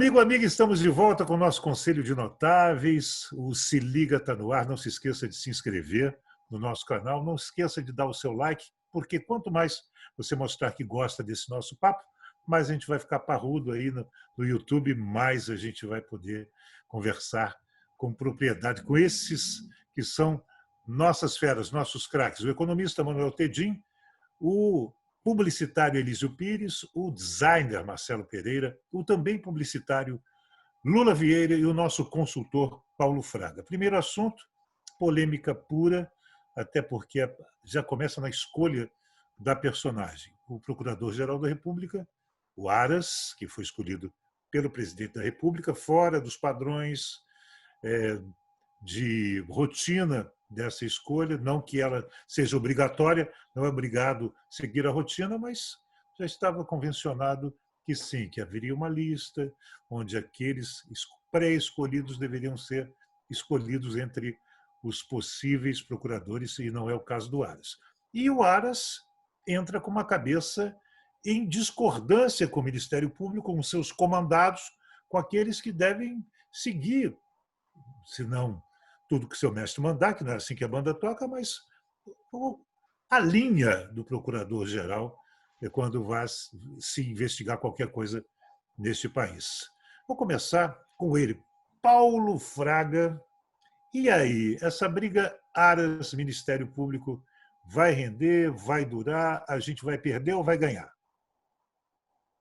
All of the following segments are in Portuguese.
Amigo, amiga, estamos de volta com o nosso Conselho de Notáveis. O Se Liga está no ar. Não se esqueça de se inscrever no nosso canal. Não se esqueça de dar o seu like, porque quanto mais você mostrar que gosta desse nosso papo, mais a gente vai ficar parrudo aí no YouTube, mais a gente vai poder conversar com propriedade com esses que são nossas feras, nossos craques. O economista Manuel Tedin, o publicitário Elísio Pires, o designer Marcelo Pereira, o também publicitário Lula Vieira e o nosso consultor Paulo Fraga. Primeiro assunto, polêmica pura, até porque já começa na escolha da personagem. O Procurador-Geral da República, o Aras, que foi escolhido pelo presidente da República, fora dos padrões de rotina dessa escolha, não que ela seja obrigatória, não é obrigado a seguir a rotina, mas já estava convencionado que sim, que haveria uma lista onde aqueles pré-escolhidos deveriam ser escolhidos entre os possíveis procuradores, e não é o caso do Aras. E o Aras entra com uma cabeça em discordância com o Ministério Público, com seus comandados, com aqueles que devem seguir, se não tudo que seu mestre mandar, que não é assim que a banda toca, mas a linha do procurador-geral é quando vai se investigar qualquer coisa neste país. Vou começar com ele, Paulo Fraga. E aí, essa briga Aras-Ministério Público vai render, vai durar, a gente vai perder ou vai ganhar?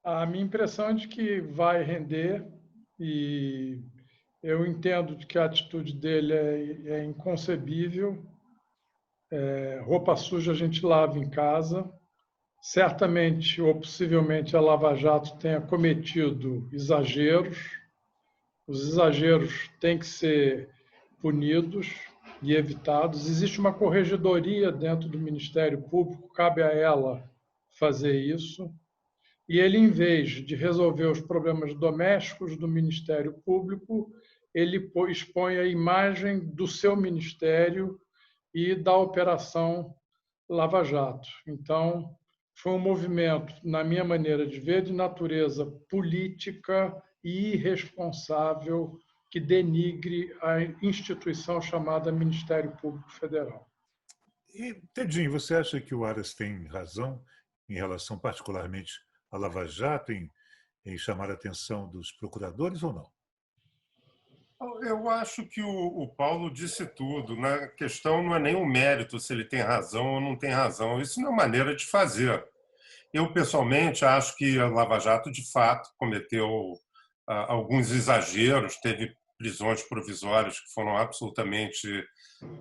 A minha impressão é de que vai render, e eu entendo que a atitude dele é inconcebível. Roupa suja a gente lava em casa. Certamente ou possivelmente a Lava Jato tenha cometido exageros. Os exageros têm que ser punidos e evitados. Existe uma corregedoria dentro do Ministério Público, cabe a ela fazer isso. E ele, em vez de resolver os problemas domésticos do Ministério Público, ele expõe a imagem do seu ministério e da Operação Lava Jato. Então, foi um movimento, na minha maneira de ver, de natureza política e irresponsável que denigre a instituição chamada Ministério Público Federal. E, Tedinho, você acha que o Aras tem razão em relação particularmente à Lava Jato, em chamar a atenção dos procuradores ou não? Eu acho que o Paulo disse tudo, né? A questão não é nem o mérito, se ele tem razão ou não tem razão. Isso não é maneira de fazer. Eu, pessoalmente, acho que a Lava Jato, de fato, cometeu alguns exageros, teve prisões provisórias que foram absolutamente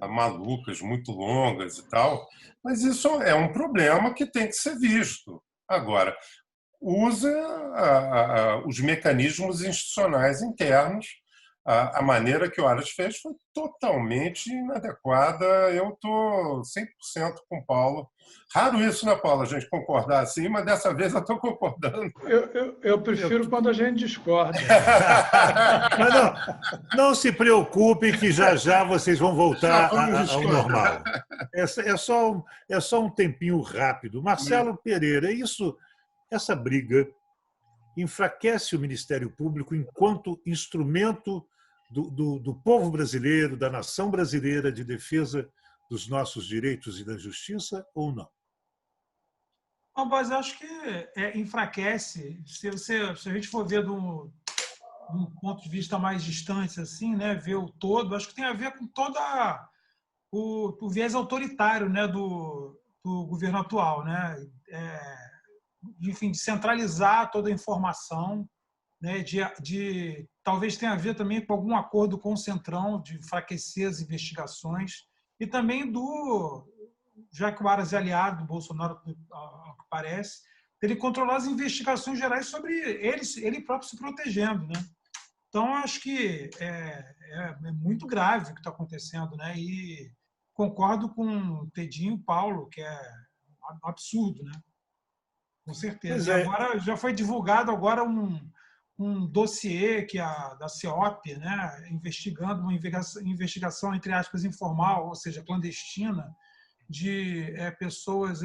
malucas, muito longas e tal, mas isso é um problema que tem que ser visto. Agora, usa os mecanismos institucionais internos. A maneira que o Aras fez foi totalmente inadequada. Eu estou 100% com o Paulo. Raro isso, né, Paulo? A gente concordar assim, mas dessa vez eu estou concordando. Eu prefiro quando a gente discorda. Mas não se preocupe que já já vocês vão voltar ao normal. É só um tempinho rápido. Marcelo Pereira, essa briga enfraquece o Ministério Público enquanto instrumento do povo brasileiro, da nação brasileira, de defesa dos nossos direitos e da justiça, ou não? Bom, mas acho que enfraquece. Se a gente for ver de um ponto de vista mais distante, assim, né, ver o todo, acho que tem a ver com todo o viés autoritário, né, do governo atual, né? Enfim, de centralizar toda a informação, né, talvez tenha a ver também com algum acordo com o Centrão de enfraquecer as investigações e também já que o Aras é aliado do Bolsonaro, ao que parece, ele controlar as investigações gerais sobre ele próprio se protegendo, né? Então, acho que é muito grave o que está acontecendo, né? E concordo com o Tedinho e o Paulo, que é absurdo, né? Com certeza. E agora já foi divulgado agora um dossiê da CEOP, né, investigando uma investigação, entre aspas, informal, ou seja, clandestina, de pessoas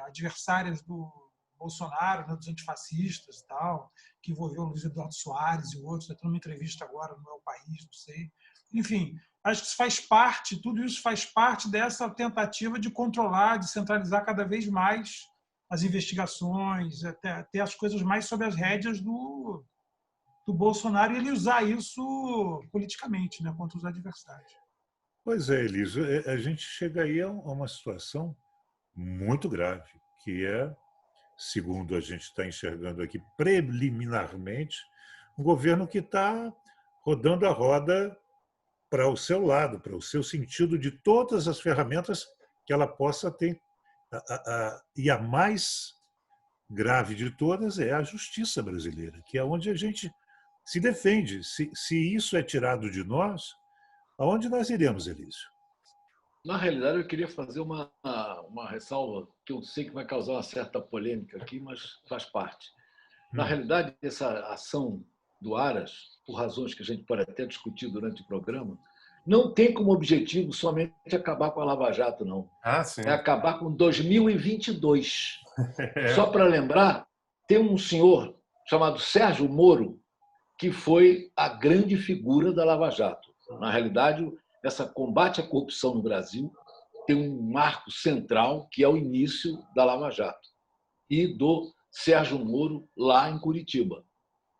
adversárias do Bolsonaro, né, dos antifascistas e tal. que envolveu o Luiz Eduardo Soares e outros, está tendo uma entrevista agora no El País, não sei. Enfim, acho que isso faz parte, tudo isso faz parte dessa tentativa de controlar, de centralizar cada vez mais as investigações, até as coisas mais sob as rédeas do Bolsonaro, e ele usar isso politicamente, né, contra os adversários. Pois é, Elisa, a gente chega aí a uma situação muito grave, que é, segundo a gente está enxergando aqui preliminarmente, um governo que está rodando a roda para o seu lado, para o seu sentido, de todas as ferramentas que ela possa ter. E a mais grave de todas é a justiça brasileira, que é onde a gente se defende. Se isso é tirado de nós, aonde nós iremos, Elísio? Na realidade, eu queria fazer uma ressalva que eu sei que vai causar uma certa polêmica aqui, mas faz parte. Na realidade, essa ação do Aras, por razões que a gente pode até discutir durante o programa, não tem como objetivo somente acabar com a Lava Jato, não. Sim. É acabar com 2022. Só para lembrar, tem um senhor chamado Sérgio Moro, que foi a grande figura da Lava Jato. Na realidade, essa combate à corrupção no Brasil tem um marco central, que é o início da Lava Jato e do Sérgio Moro lá em Curitiba.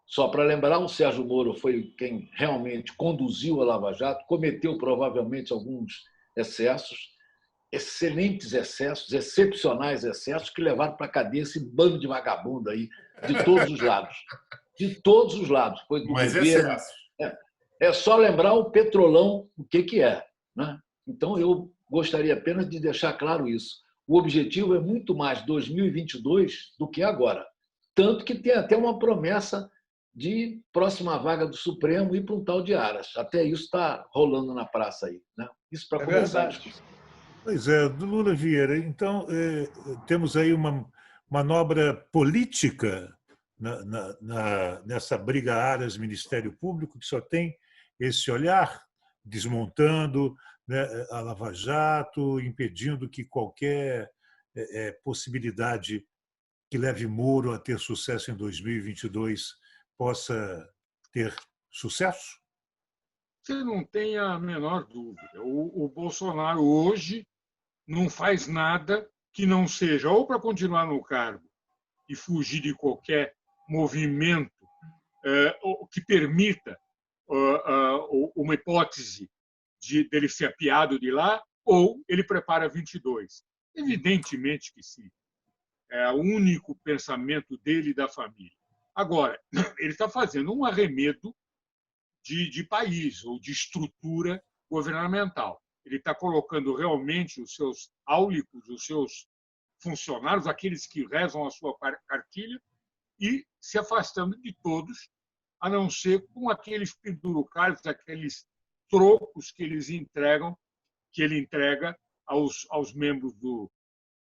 Só para lembrar, o Sérgio Moro foi quem realmente conduziu a Lava Jato, cometeu provavelmente alguns excessos, excelentes excessos, excepcionais excessos, que levaram para a cadeia esse bando de vagabundo aí, de todos os lados. De todos os lados. Foi do governo. É só lembrar o Petrolão, o que é, né? Então, eu gostaria apenas de deixar claro isso. O objetivo é muito mais 2022 do que agora. Tanto que tem até uma promessa de próxima vaga do Supremo ir para um tal de Aras. Até isso está rolando na praça aí, né? Isso para começar a discussão. Pois é, do Lula Vieira. Então, temos aí uma manobra política nessa briga Aras-Ministério Público, que só tem esse olhar, desmontando, né, a Lava Jato, impedindo que qualquer possibilidade que leve Moro a ter sucesso em 2022 possa ter sucesso? Você não tem a menor dúvida. O Bolsonaro hoje não faz nada que não seja ou para continuar no cargo e fugir de qualquer movimento que permita uma hipótese dele ser apiado de lá, ou ele prepara 22. Evidentemente que sim. É o único pensamento dele e da família. Agora, ele está fazendo um arremedo de país ou de estrutura governamental. Ele está colocando realmente os seus áulicos, os seus funcionários, aqueles que rezam a sua cartilha, e se afastando de todos, a não ser com aqueles pendurucários, aqueles trocos que ele entrega aos membros do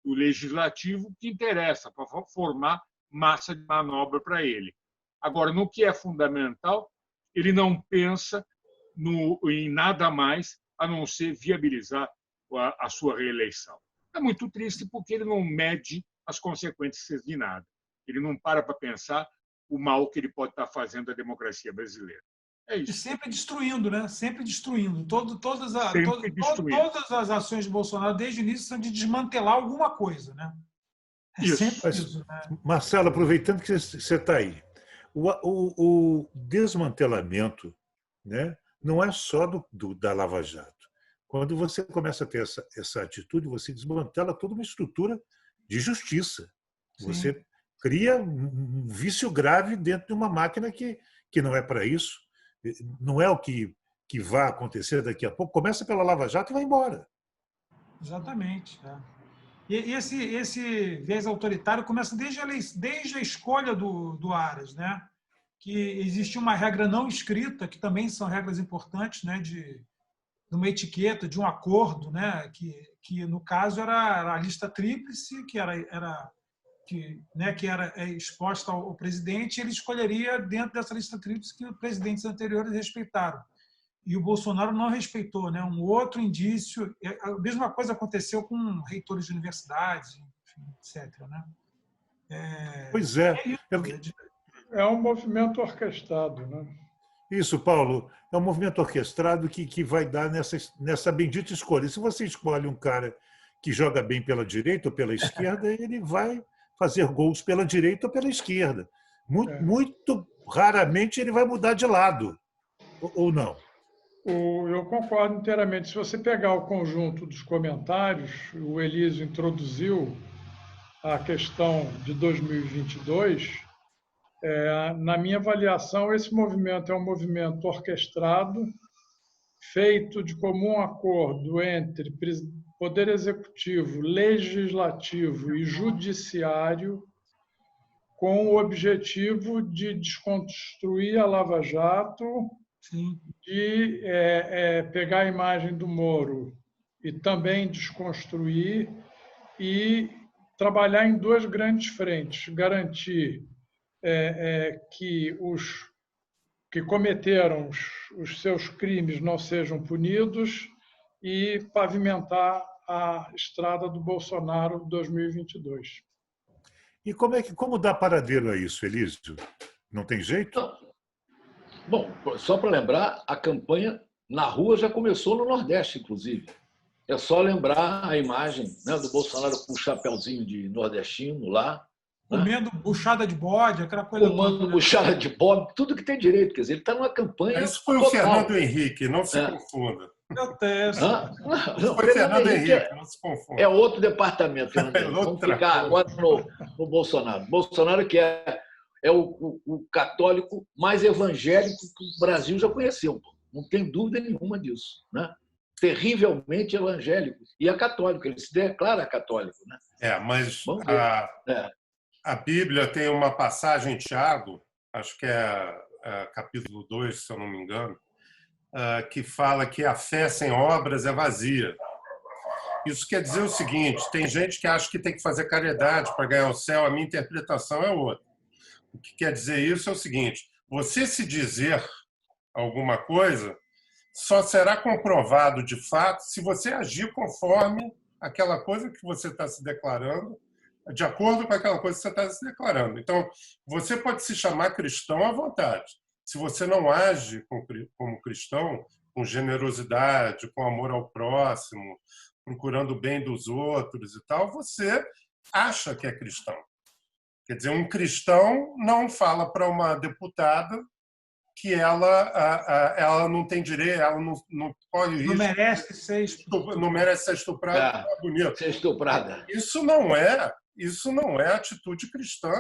Legislativo, que interessa para formar massa de manobra para ele. Agora, no que é fundamental, ele não pensa em nada mais a não ser viabilizar a sua reeleição. É muito triste porque ele não mede as consequências de nada. Ele não para pensar o mal que ele pode estar fazendo à democracia brasileira. É isso. E sempre destruindo, né? Sempre destruindo. Todas as ações de Bolsonaro, desde o início, são de desmantelar alguma coisa, né? Sempre isso, né? Marcelo, aproveitando que você está aí, o desmantelamento, né, não é só da Lava Jato. Quando você começa a ter essa atitude, você desmantela toda uma estrutura de justiça. Você Sim. cria um vício grave dentro de uma máquina que não é para isso. Não é o que vai acontecer daqui a pouco. Começa pela Lava Jato e vai embora. Exatamente. E esse viés autoritário começa desde a escolha do Aras, né? Que existe uma regra não escrita, que também são regras importantes, né? De uma etiqueta, de um acordo, né? Que no caso era a lista tríplice, que era exposta ao presidente, ele escolheria dentro dessa lista tríplice que os presidentes anteriores respeitaram. E o Bolsonaro não respeitou, né? Um outro indício. A mesma coisa aconteceu com reitores de universidades, enfim, etc. Né? Pois é. É um movimento orquestrado, né? Isso, Paulo, é um movimento orquestrado que vai dar nessa bendita escolha. Se você escolhe um cara que joga bem pela direita ou pela esquerda, ele vai fazer gols pela direita ou pela esquerda. Muito raramente ele vai mudar de lado, ou não? Eu concordo inteiramente. Se você pegar o conjunto dos comentários, o Elísio introduziu a questão de 2022. Na minha avaliação, esse movimento é um movimento orquestrado, feito de comum acordo entre Poder Executivo, Legislativo e Judiciário, com o objetivo de desconstruir a Lava Jato, Sim. de pegar a imagem do Moro e também desconstruir e trabalhar em duas grandes frentes: garantir que os que cometeram os seus crimes não sejam punidos e pavimentar a estrada do Bolsonaro 2022. E como dá paradeiro a isso, Elísio? Não tem jeito? Não. Bom, só para lembrar, a campanha na rua já começou no Nordeste, inclusive. É só lembrar a imagem, né, do Bolsonaro com o chapéuzinho de nordestino lá. Comendo buchada de bode, aquela coisa. Tomando buchada de bode, tudo que tem direito. Quer dizer, ele está numa campanha. Isso foi o Fernando Henrique, não se confunda. Meu Deus. Não, foi Fernando Henrique, não se confunda. É outro departamento, Fernando Henrique. Vamos ficar agora no Bolsonaro. Bolsonaro, que é o católico mais evangélico que o Brasil já conheceu. Não tem dúvida nenhuma disso. Né? Terrivelmente evangélico. E é católico, ele se declara católico. Né? Mas a Bíblia tem uma passagem em Tiago, acho que é capítulo 2, se eu não me engano, que fala que a fé sem obras é vazia. Isso quer dizer o seguinte: tem gente que acha que tem que fazer caridade para ganhar o céu, a minha interpretação é outra. O que quer dizer isso é o seguinte: você se dizer alguma coisa só será comprovado de fato se você agir conforme aquela coisa que você está se declarando, de acordo com aquela coisa que você está se declarando. Então, você pode se chamar cristão à vontade. Se você não age como cristão, com generosidade, com amor ao próximo, procurando o bem dos outros e tal, você acha que é cristão. Quer dizer, um cristão não fala para uma deputada que ela não tem direito, ela não corre risco. Não merece ser estuprada. Não merece ser estuprada. É bonito. Ser estuprada. Isso não é atitude cristã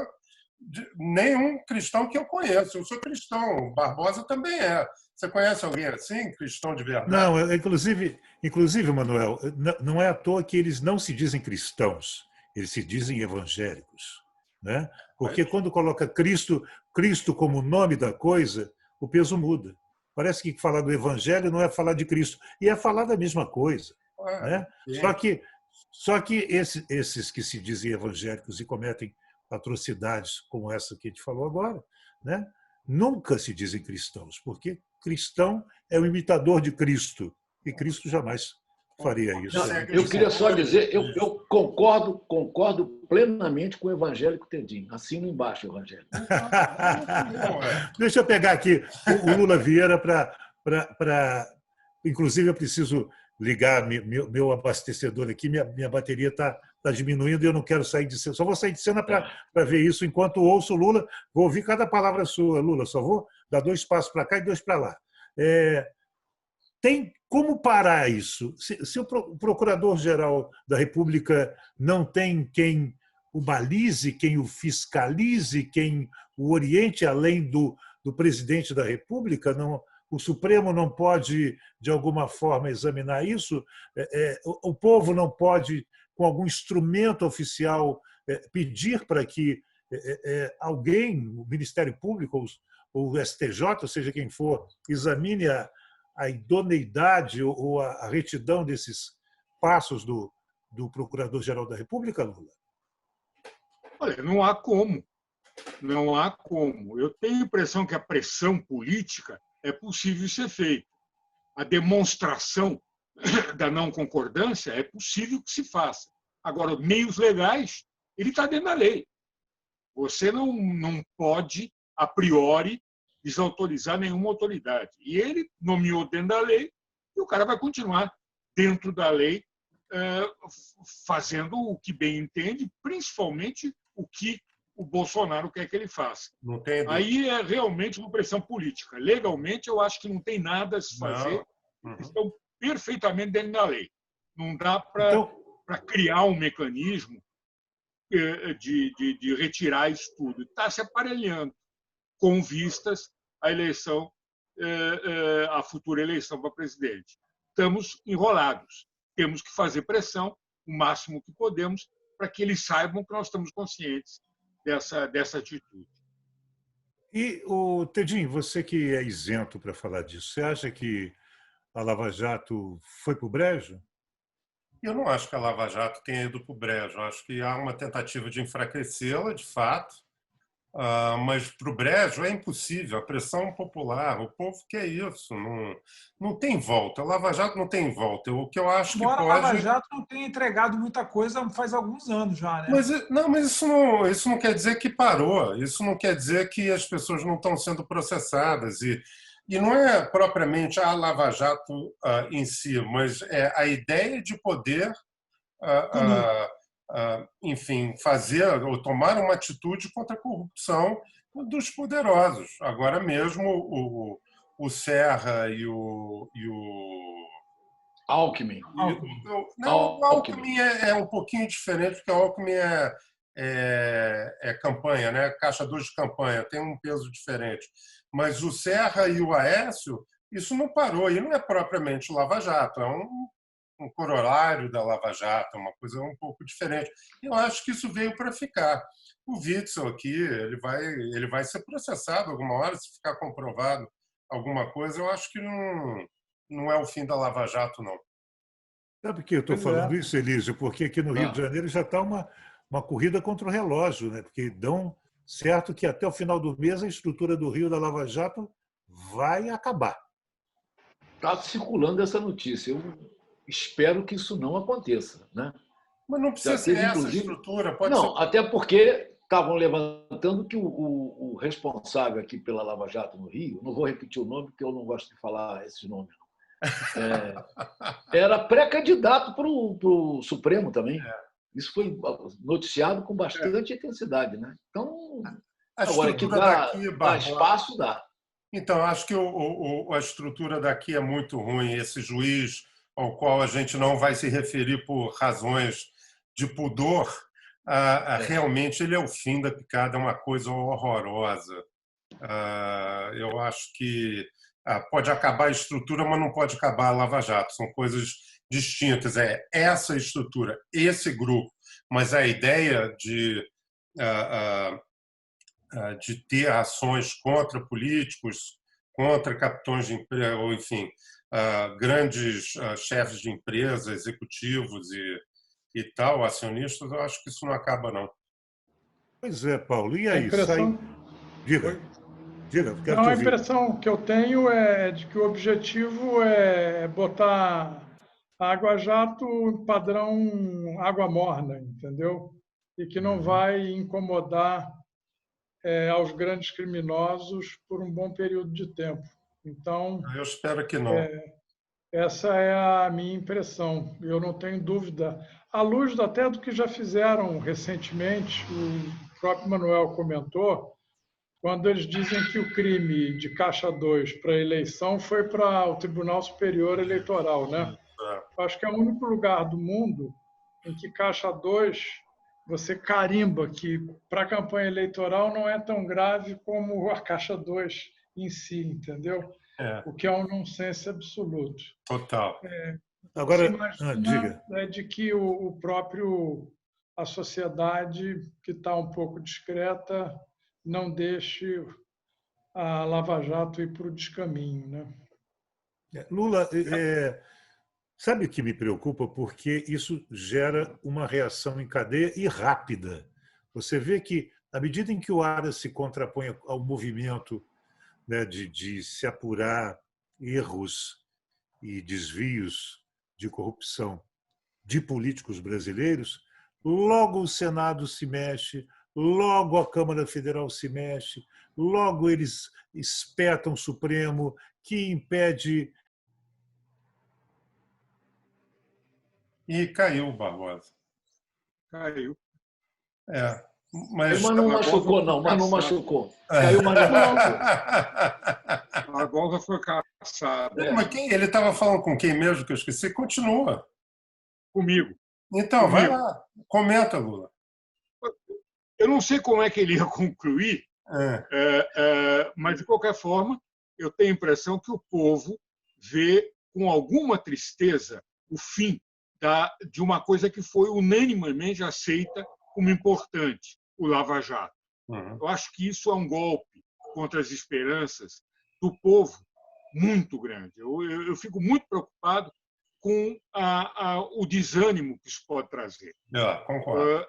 de nenhum cristão que eu conheço. Eu sou cristão, Barbosa também é. Você conhece alguém assim, cristão de verdade? Não, inclusive, Manuel, não é à toa que eles não se dizem cristãos, eles se dizem evangélicos. Né? Porque quando coloca Cristo como nome da coisa, o peso muda. Parece que falar do evangelho não é falar de Cristo, e é falar da mesma coisa. Né? Só que esses que se dizem evangélicos e cometem atrocidades como essa que a gente falou agora, né? Nunca se dizem cristãos, porque cristão é o imitador de Cristo, e Cristo jamais faria isso. Não, eu queria só dizer, eu concordo plenamente com o evangélico Tedinho. Assino embaixo o evangélico. Deixa eu pegar aqui o Lula Vieira para... Inclusive, eu preciso ligar meu abastecedor aqui, minha bateria está diminuindo e eu não quero sair de cena. Só vou sair de cena para ver isso enquanto ouço o Lula. Vou ouvir cada palavra sua, Lula. Só vou dar 2 passos para cá e 2 para lá. Tem como parar isso? Se o Procurador-Geral da República não tem quem o balize, quem o fiscalize, quem o oriente além do presidente da República, o Supremo não pode, de alguma forma, examinar isso? O povo não pode, com algum instrumento oficial, pedir para que alguém, o Ministério Público ou o STJ, ou seja quem for, examine a idoneidade ou a retidão desses passos do Procurador-Geral da República, Lula? Olha, não há como. Não há como. Eu tenho a impressão que a pressão política é possível ser feita. A demonstração da não concordância é possível que se faça. Agora, meios legais, ele está dentro da lei. Você não pode a priori, desautorizar nenhuma autoridade. E ele nomeou dentro da lei e o cara vai continuar dentro da lei, fazendo o que bem entende, principalmente o que o Bolsonaro quer que ele faça. Não tem dúvida. Aí é realmente uma pressão política. Legalmente, eu acho que não tem nada a se fazer. Estão perfeitamente dentro da lei. Não dá para criar um mecanismo de retirar isso tudo. Está se aparelhando com vistas à eleição, à futura eleição para presidente. Estamos enrolados. Temos que fazer pressão o máximo que podemos para que eles saibam que nós estamos conscientes dessa atitude. E, Tedinho, você que é isento para falar disso, você acha que a Lava Jato foi para o brejo? Eu não acho que a Lava Jato tenha ido para o brejo. Eu acho que há uma tentativa de enfraquecê-la, de fato, mas para o brejo é impossível. A pressão popular, o povo quer isso. Não tem volta. A Lava Jato não tem volta. O que eu acho que Embora pode... a Lava Jato não tenha entregado muita coisa faz alguns anos já, né? Mas isso não quer dizer que parou. Isso não quer dizer que as pessoas não estão sendo processadas. E não é propriamente a Lava Jato em si, mas é a ideia de poder, enfim, fazer ou tomar uma atitude contra a corrupção dos poderosos. Agora mesmo o Serra e o Alckmin. Não, o Alckmin é um pouquinho diferente, porque o Alckmin é campanha, né? Caixa 2 de campanha, tem um peso diferente. Mas o Serra e o Aécio, isso não parou, e não é propriamente Lava Jato, é um corolário da Lava Jato, é uma coisa um pouco diferente. Eu acho que isso veio para ficar. O Witzel aqui, ele vai ser processado alguma hora, se ficar comprovado alguma coisa, eu acho que não é o fim da Lava Jato, não. Sabe por que eu estou falando isso, Elísio? Porque aqui no Rio de Janeiro já está uma corrida contra o relógio, né? Porque dão certo que até o final do mês a estrutura do Rio da Lava Jato vai acabar. Está circulando essa notícia. Eu espero que isso não aconteça, né? Mas não precisa ser essa estrutura. Não, até porque estavam levantando que o responsável aqui pela Lava Jato no Rio, não vou repetir o nome porque eu não gosto de falar esses nomes, era pré-candidato para o Supremo também. Isso foi noticiado com bastante intensidade, né? Então, agora que dá espaço, dá. Então, acho que a estrutura daqui é muito ruim. Esse juiz ao qual a gente não vai se referir por razões de pudor, realmente ele é o fim da picada, é uma coisa horrorosa. Eu acho que pode acabar a estrutura, mas não pode acabar a Lava Jato. São coisas distintas. É essa estrutura, esse grupo, mas a ideia de ter ações contra políticos, contra capitães de empresa, ou enfim, grandes chefes de empresa, executivos e tal, acionistas, eu acho que isso não acaba, não. Pois é, Paulo. E aí? Diga. Não, a impressão que eu tenho é de que o objetivo é botar a Água Jato padrão água morna, entendeu? E que não vai incomodar aos grandes criminosos por um bom período de tempo. Então, eu espero que não. Essa é a minha impressão. Eu não tenho dúvida. À luz até do que já fizeram recentemente, o próprio Manuel comentou, quando eles dizem que o crime de Caixa 2 para a eleição foi para o Tribunal Superior Eleitoral, né? Eu acho que é o único lugar do mundo em que Caixa 2 você carimba que para a campanha eleitoral não é tão grave como a Caixa 2 em si, entendeu? O que é um nonsense absoluto. Total. Agora, diga. É de que a sociedade, que está um pouco discreta, não deixe a Lava Jato ir para o descaminho, né? Lula, sabe o que me preocupa? Porque isso gera uma reação em cadeia e rápida. Você vê que, à medida em que o Aras se contrapõe ao movimento, né, de se apurar erros e desvios de corrupção de políticos brasileiros, logo o Senado se mexe, logo a Câmara Federal se mexe, logo eles espetam o Supremo, que impede. E caiu o Barbosa. Caiu. Mas não machucou, não. Mas não machucou. Caiu, mas não machucou. A Barbosa foi caçada. Mas ele estava falando com quem mesmo que eu esqueci? Continua. Comigo. Então, vai lá. Comenta, Lula. Eu não sei como é que ele ia concluir, mas, de qualquer forma, eu tenho a impressão que o povo vê com alguma tristeza o fim de uma coisa que foi unanimemente aceita como importante, o Lava Jato. Eu acho que isso é um golpe contra as esperanças do povo muito grande. Eu fico muito preocupado com o desânimo que isso pode trazer. Concordo.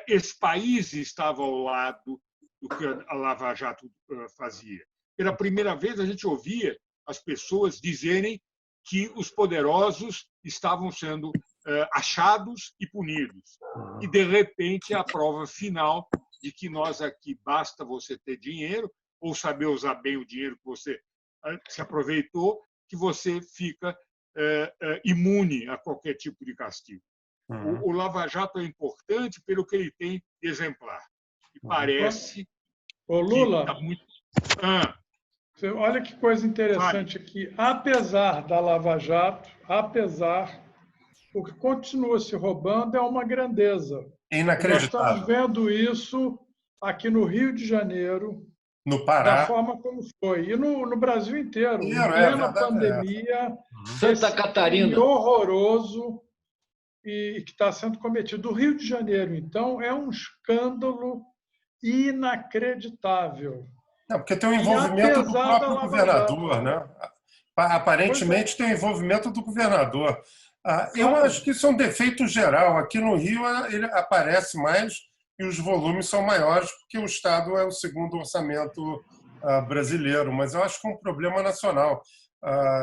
Esse país estava ao lado do que a Lava Jato fazia. Pela primeira vez, a gente ouvia as pessoas dizerem que os poderosos estavam sendo achados e punidos. E, de repente, é a prova final de que nós aqui basta você ter dinheiro ou saber usar bem o dinheiro que você se aproveitou, que você fica imune a qualquer tipo de castigo. O Lava Jato é importante pelo que ele tem de exemplar. E parece Ô, Lula, que está muito... olha que coisa interessante aqui. Apesar da Lava Jato, o que continua se roubando é uma grandeza. Inacreditável. Nós estamos vendo isso aqui no Rio de Janeiro, no Pará, da forma como foi. E no Brasil inteiro, em plena pandemia, Santa Catarina, horroroso e que está sendo cometido. O Rio de Janeiro, então, é um escândalo inacreditável. Não, porque tem o envolvimento do próprio governador, né? Aparentemente tem o envolvimento do governador. Eu acho que isso é um defeito geral. Aqui no Rio ele aparece mais e os volumes são maiores porque o Estado é o segundo orçamento brasileiro, mas eu acho que é um problema nacional.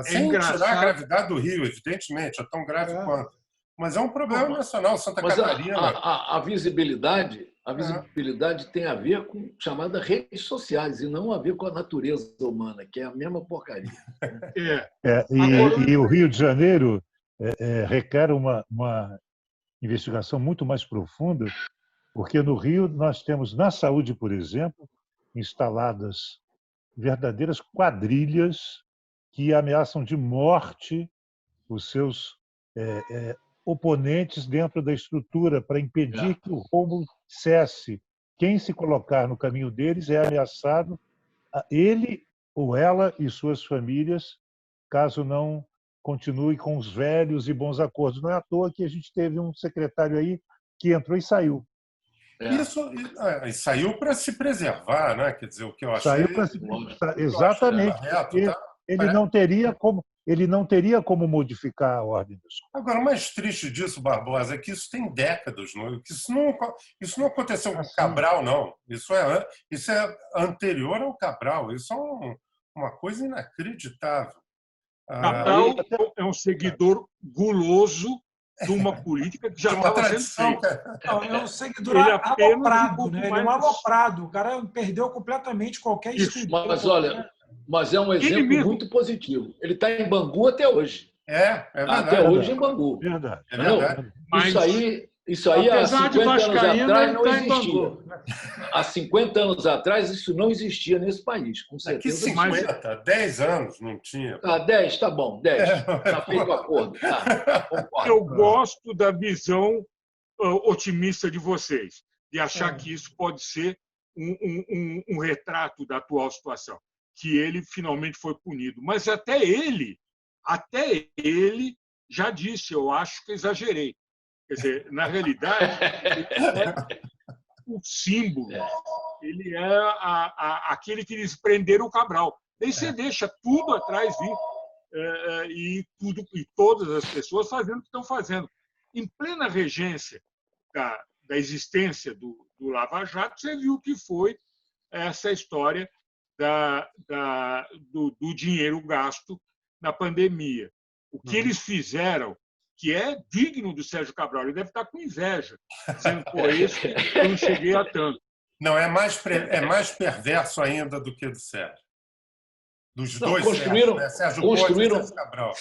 Sem tirar a gravidade do Rio, evidentemente, é tão grave quanto. Mas é um problema nacional, Santa Catarina. A visibilidade tem a ver com chamada redes sociais e não a ver com a natureza humana, que é a mesma porcaria. E o Rio de Janeiro requer uma investigação muito mais profunda, porque no Rio nós temos, na saúde, por exemplo, instaladas verdadeiras quadrilhas que ameaçam de morte os seus oponentes dentro da estrutura para impedir que o roubo cesse. Quem se colocar no caminho deles é ameaçado, ele ou ela e suas famílias, caso não continue com os velhos e bons acordos. Não é à toa que a gente teve um secretário aí que entrou e saiu. Isso saiu para se preservar, né? Quer dizer, o que eu achei... Saiu para se preservar, exatamente. Ele não teria como modificar a ordem das coisas. Agora, o mais triste disso, Barbosa, é que isso tem décadas, que isso não aconteceu com o Cabral, não. Isso é anterior ao Cabral. Isso é uma coisa inacreditável. Cabral é um seguidor guloso de uma política que já estava sendo feita. É um seguidor aloprado, né? Ele é um aloprado. O cara perdeu completamente qualquer estrutura. Mas olha, é um exemplo muito positivo. Ele está em Bangu até hoje. É verdade. Até hoje em Bangu. Verdade. É verdade. Isso aí há 50 anos atrás não tá existia. Há 50 anos atrás isso não existia nesse país, com certeza. Aqui 50, 10 anos não tinha. 10, tá bom, 10. Está feito o acordo. Eu gosto da visão otimista de vocês, de achar que isso pode ser um retrato da atual situação, que ele finalmente foi punido. Mas até ele já disse, eu acho que exagerei. Quer dizer, na realidade, ele é o símbolo. Ele é aquele que eles prenderam o Cabral. Daí você deixa tudo atrás vir e todas as pessoas fazendo o que estão fazendo. Em plena regência da existência do Lava Jato, você viu que foi essa história do dinheiro gasto na pandemia. O que eles fizeram que é digno do Sérgio Cabral. Ele deve estar com inveja, dizendo, pô, esse eu não cheguei a tanto. Não, é mais perverso ainda do que o do Sérgio. Dos Não, dois construíram, Sérgio, né? Sérgio construíram Porto e Sérgio Cabral.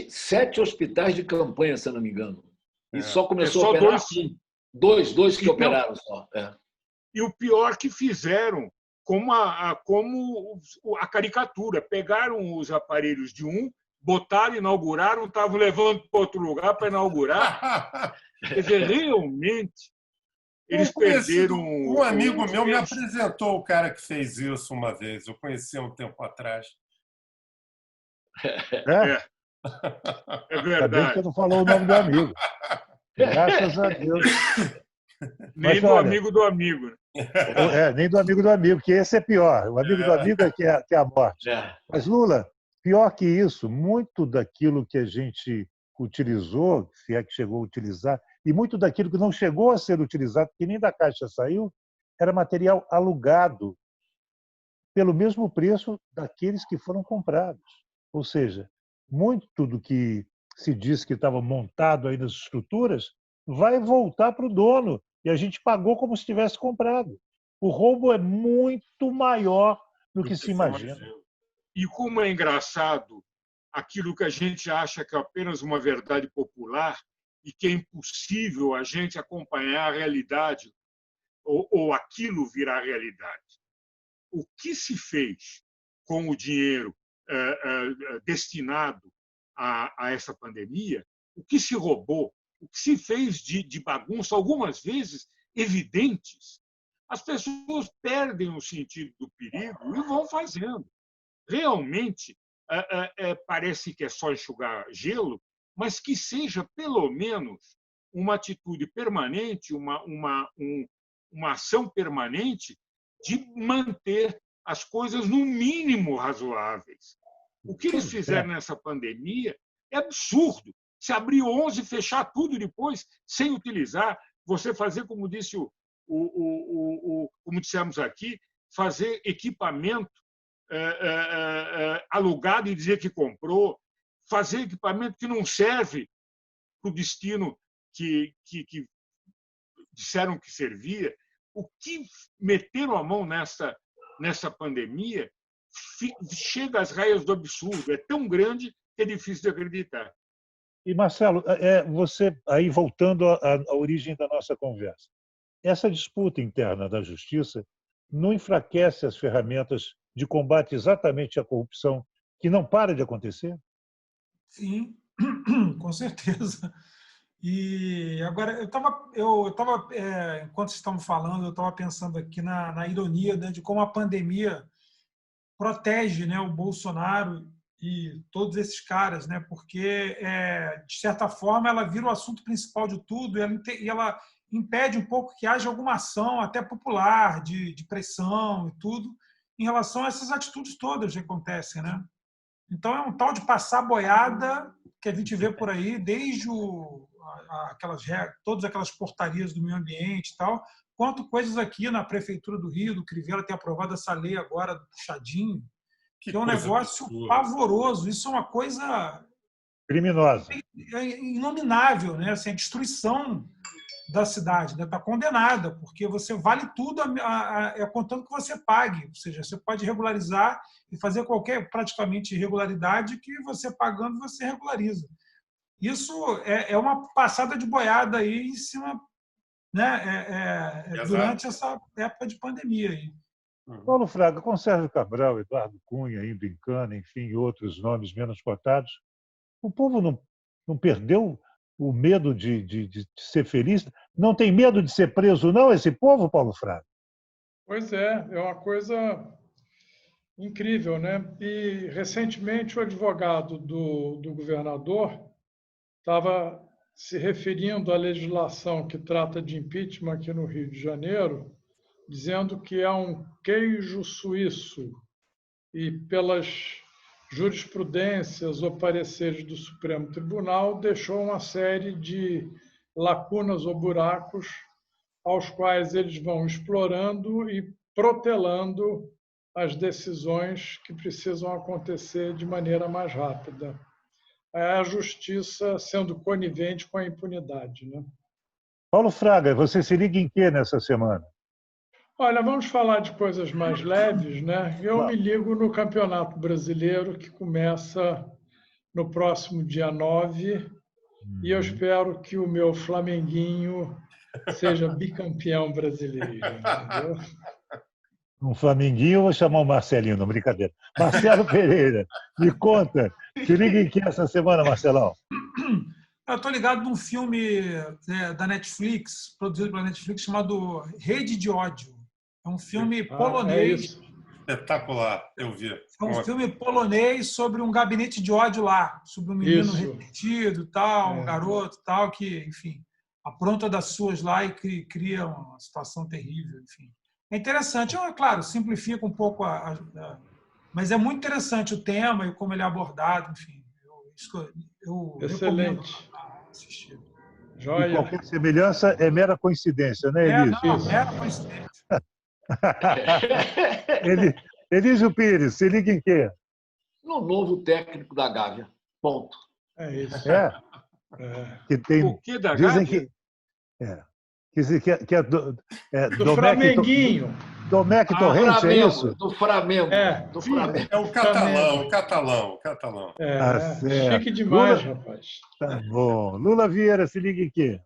sete hospitais de campanha, se eu não me engano. E só começou só a operar dois. dois que Então, operaram só. É. E o pior que fizeram, como a caricatura. Pegaram os aparelhos de um, botaram, inauguraram, estavam levando para outro lugar para inaugurar. Quer dizer, realmente, eles perderam... Um amigo meu me apresentou o cara que fez isso uma vez. Eu conheci há um tempo atrás. É Ainda bem que você verdade. não falou o nome do amigo. Graças a Deus. Nem Mas, do olha, amigo do amigo. nem do amigo do amigo, que esse é pior. O amigo do amigo é que é a morte. É. Mas, Lula, pior que isso, muito daquilo que a gente utilizou, se é que chegou a utilizar, e muito daquilo que não chegou a ser utilizado, que nem da Caixa saiu, era material alugado pelo mesmo preço daqueles que foram comprados. Ou seja, muito do que se diz que estava montado aí nas estruturas vai voltar para o dono, e a gente pagou como se tivesse comprado. O roubo é muito maior do que se imagina. E como é engraçado aquilo que a gente acha que é apenas uma verdade popular e que é impossível a gente acompanhar a realidade ou aquilo virar realidade. O que se fez com o dinheiro destinado a essa pandemia, o que se roubou, o que se fez de bagunça, algumas vezes evidentes, as pessoas perdem o sentido do perigo e vão fazendo. Realmente, parece que é só enxugar gelo, mas que seja, pelo menos, uma atitude permanente, uma ação permanente de manter as coisas, no mínimo, razoáveis. O que eles fizeram nessa pandemia é absurdo. Se abrir 11, fechar tudo depois, sem utilizar, você fazer, como disse como dissemos aqui, fazer equipamento alugado e dizer que comprou, fazer equipamento que não serve para o destino que disseram que servia. O que meteram a mão nessa pandemia chega às raias do absurdo. É tão grande que é difícil de acreditar. E, Marcelo, você, aí voltando à origem da nossa conversa, essa disputa interna da justiça não enfraquece as ferramentas de combate exatamente à corrupção, que não para de acontecer? Sim, com certeza. E agora, enquanto vocês estavam falando, eu estava pensando aqui na ironia, né, de como a pandemia protege, né, o Bolsonaro e todos esses caras, né, porque, de certa forma, ela vira o assunto principal de tudo e ela impede um pouco que haja alguma ação, até popular, de pressão e tudo, em relação a essas atitudes todas que acontecem, né? Então, é um tal de passar boiada que a gente vê por aí, desde todas aquelas portarias do meio ambiente e tal, quanto coisas aqui na Prefeitura do Rio, do Crivella, tem aprovado essa lei agora do puxadinho, que é um negócio pavoroso. Isso é uma coisa criminosa, inominável, né? Assim, a destruição da cidade, está, né? Condenada, porque você vale tudo contando que você pague, ou seja, você pode regularizar e fazer qualquer praticamente irregularidade que você pagando você regulariza. Isso é uma passada de boiada aí em cima, né? Durante essa época de pandemia aí. Paulo Fraga, com Sérgio Cabral, Eduardo Cunha, indo em cana, enfim, outros nomes menos cotados, o povo não perdeu o medo de ser feliz? Não tem medo de ser preso, não, esse povo, Paulo Fraga? Pois é uma coisa incrível, né? E, recentemente, o advogado do governador estava se referindo à legislação que trata de impeachment aqui no Rio de Janeiro, dizendo que é um queijo suíço e, pelas jurisprudências ou pareceres do Supremo Tribunal, deixou uma série de lacunas ou buracos aos quais eles vão explorando e protelando as decisões que precisam acontecer de maneira mais rápida. é a justiça sendo conivente com a impunidade, né? Paulo Fraga, você se liga em quê nessa semana? Olha, vamos falar de coisas mais leves, né? Eu me ligo no Campeonato Brasileiro, que começa no próximo dia 9, e eu espero que o meu flamenguinho seja bicampeão brasileiro, entendeu? Um flamenguinho, eu vou chamar o Marcelinho, não, brincadeira. Marcelo Pereira, me conta, se liga em que essa semana, Marcelão? Eu estou ligado num filme da Netflix, produzido pela Netflix, chamado Rede de Ódio. É um filme polonês. Espetacular, eu vi. É um filme polonês sobre um gabinete de ódio lá, sobre um menino ressentido, tal, um garoto, tal, que, enfim, apronta das suas lá e cria uma situação terrível, enfim. É interessante, claro, simplifica um pouco, mas é muito interessante o tema e como ele é abordado, enfim. Eu Excelente. Assistir. Joia. E qualquer semelhança é mera coincidência, né, Elísio? Não, mera coincidência. Elísio Pires, se liga em quê? No novo técnico da Gávea. Ponto. É isso. Que tem, O que da dizem Gávea? que é Do Flamenguinho. Domecq Torrente, é isso? Do Flamengo. Do Flamengo. É o catalão. Chique demais, rapaz. Tá bom. Lula Vieira, se liga em quê?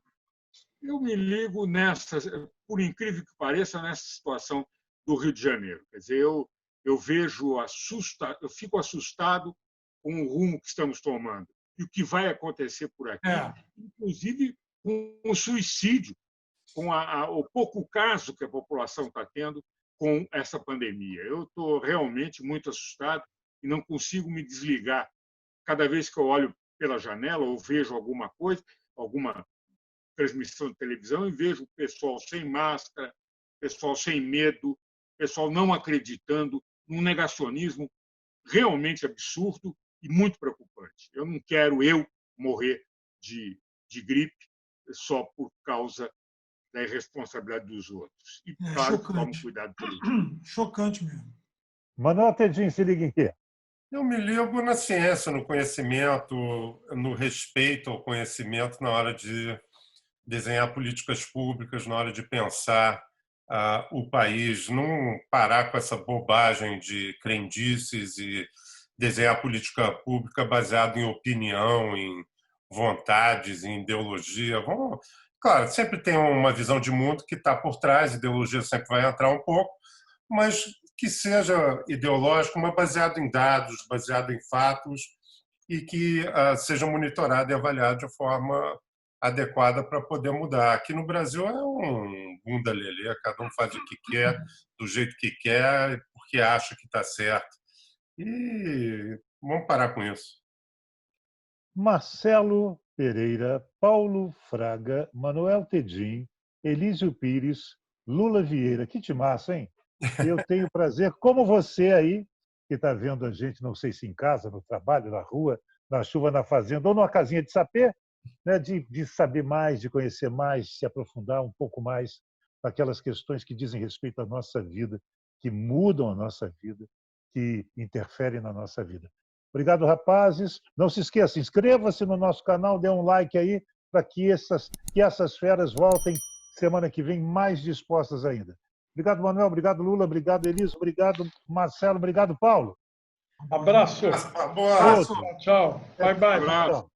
Eu me ligo nessa, por incrível que pareça, nessa situação do Rio de Janeiro. Quer dizer, eu vejo eu fico assustado com o rumo que estamos tomando e o que vai acontecer por aqui, inclusive com o suicídio, com o pouco caso que a população está tendo com essa pandemia. Eu estou realmente muito assustado e não consigo me desligar. Cada vez que eu olho pela janela ou vejo alguma coisa, alguma transmissão de televisão, e vejo o pessoal sem máscara, pessoal sem medo, pessoal não acreditando, num negacionismo realmente absurdo e muito preocupante. Eu não quero morrer de gripe só por causa da irresponsabilidade dos outros. E, claro, tome cuidado por isso. Chocante mesmo. Manuel Tedinho, se liga em quê? Eu me ligo na ciência, no conhecimento, no respeito ao conhecimento na hora de desenhar políticas públicas, na hora de pensar o país, não parar com essa bobagem de crendices e desenhar política pública baseada em opinião, em vontades, em ideologia. Claro, sempre tem uma visão de mundo que está por trás, a ideologia sempre vai entrar um pouco, mas que seja ideológico, mas baseado em dados, baseado em fatos e que seja monitorado e avaliado de forma adequada para poder mudar. Aqui no Brasil é um bunda-lelê, cada um faz o que quer, do jeito que quer, porque acha que está certo. E vamos parar com isso. Marcelo Pereira, Paulo Fraga, Manuel Tedin, Elísio Pires, Lula Vieira. Que timaço, hein? Eu tenho prazer, como você aí, que está vendo a gente, não sei se em casa, no trabalho, na rua, na chuva, na fazenda ou numa casinha de sapê, né, de saber mais, de conhecer mais, se aprofundar um pouco mais naquelas questões que dizem respeito à nossa vida, que mudam a nossa vida, que interferem na nossa vida. Obrigado, rapazes. Não se esqueça, inscreva-se no nosso canal, dê um like aí para que essas feras voltem semana que vem mais dispostas ainda. Obrigado, Manuel. Obrigado, Lula. Obrigado, Elísio. Obrigado, Marcelo. Obrigado, Paulo. Abraço. Boa. Tchau. Bye, bye. Abraço.